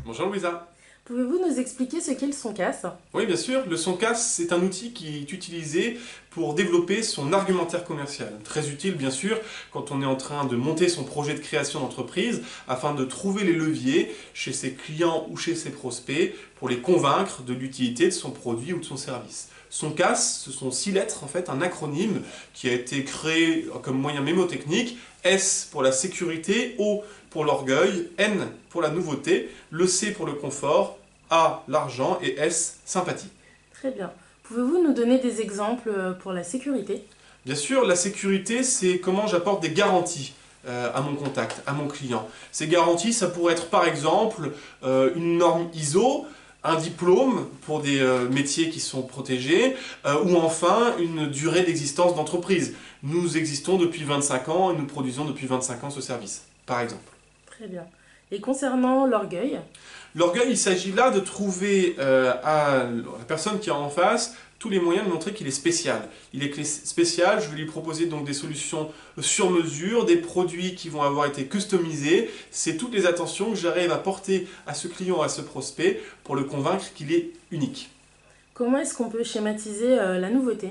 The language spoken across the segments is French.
Bonjour Louisa. Pouvez-vous nous expliquer ce qu'est le Soncas? Oui, bien sûr, le Soncas, c'est un outil qui est utilisé pour développer son argumentaire commercial. Très utile, bien sûr, quand on est en train de monter son projet de création d'entreprise afin de trouver les leviers chez ses clients ou chez ses prospects pour les convaincre de l'utilité de son produit ou de son service. Soncas, ce sont 6 lettres, en fait, un acronyme qui a été créé comme moyen mémotechnique. S pour la sécurité, O pour l'orgueil, N pour la nouveauté, le C pour le confort, A l'argent et S sympathie. Très bien. Pouvez-vous nous donner des exemples pour la sécurité? Bien sûr, la sécurité, c'est comment j'apporte des garanties à mon contact, à mon client. Ces garanties, ça pourrait être par exemple une norme ISO, un diplôme pour des métiers qui sont protégés, ou enfin une durée d'existence d'entreprise. Nous existons depuis 25 ans et nous produisons depuis 25 ans ce service, par exemple. Très bien. Et concernant l'orgueil? L'orgueil, il s'agit là de trouver à la personne qui est en face tous les moyens de montrer qu'il est spécial. Il est spécial, je vais lui proposer donc des solutions sur mesure, des produits qui vont avoir été customisés. C'est toutes les attentions que j'arrive à porter à ce client, à ce prospect, pour le convaincre qu'il est unique. Comment est-ce qu'on peut schématiser la nouveauté?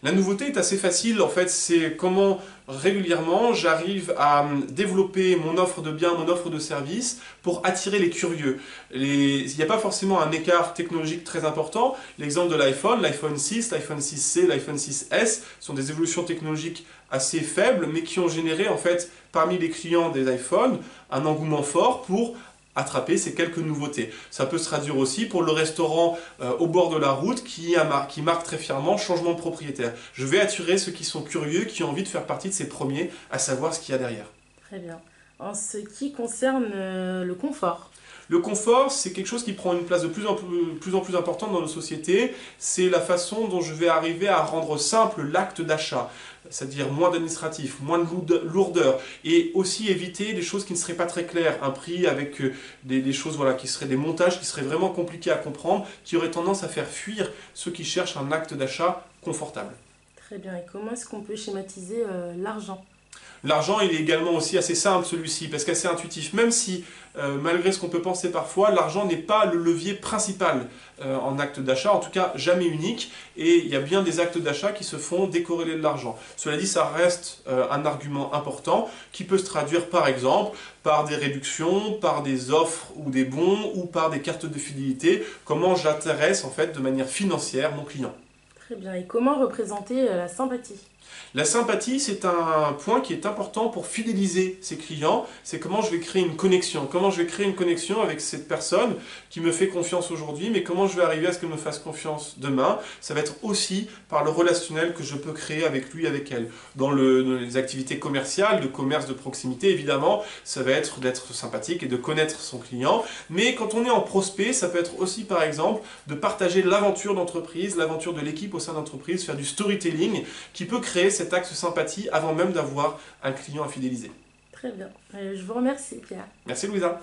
La nouveauté est assez facile, en fait, c'est comment régulièrement j'arrive à développer mon offre de biens, mon offre de services pour attirer les curieux. Il n'y a pas forcément un écart technologique très important. L'exemple de l'iPhone 6, l'iPhone 6C, l'iPhone 6S sont des évolutions technologiques assez faibles, mais qui ont généré en fait parmi les clients des iPhones un engouement fort pour attraper ces quelques nouveautés. Ça peut se traduire aussi pour le restaurant au bord de la route qui marque très fièrement changement de propriétaire. Je vais attirer ceux qui sont curieux, qui ont envie de faire partie de ces premiers, à savoir ce qu'il y a derrière. Très bien. En ce qui concerne le confort? Le confort, c'est quelque chose qui prend une place de plus en plus importante dans nos sociétés. C'est la façon dont je vais arriver à rendre simple l'acte d'achat, c'est-à-dire moins d'administratif, moins de lourdeur, et aussi éviter des choses qui ne seraient pas très claires, un prix avec des choses voilà, qui seraient des montages qui seraient vraiment compliqués à comprendre, qui auraient tendance à faire fuir ceux qui cherchent un acte d'achat confortable. Très bien. Et comment est-ce qu'on peut schématiser l'argent? L'argent, il est également aussi assez simple celui-ci, parce qu'assez intuitif, même si, malgré ce qu'on peut penser parfois, l'argent n'est pas le levier principal en acte d'achat, en tout cas jamais unique, et il y a bien des actes d'achat qui se font décorrélés de l'argent. Cela dit, ça reste un argument important qui peut se traduire par exemple par des réductions, par des offres ou des bons, ou par des cartes de fidélité, comment j'intéresse en fait de manière financière mon client. Très bien. Et comment représenter la sympathie? La sympathie, c'est un point qui est important pour fidéliser ses clients. C'est comment je vais créer une connexion. Comment je vais créer une connexion avec cette personne qui me fait confiance aujourd'hui, mais comment je vais arriver à ce qu'elle me fasse confiance demain. Ça va être aussi par le relationnel que je peux créer avec lui, avec elle. Dans les activités commerciales, de commerce de proximité, évidemment, ça va être d'être sympathique et de connaître son client. Mais quand on est en prospect, ça peut être aussi, par exemple, de partager l'aventure d'entreprise, l'aventure de l'équipe au sein d'entreprise, faire du storytelling qui peut créer cet axe sympathie avant même d'avoir un client à fidéliser. Très bien. Je vous remercie, Pierre. Merci Louisa.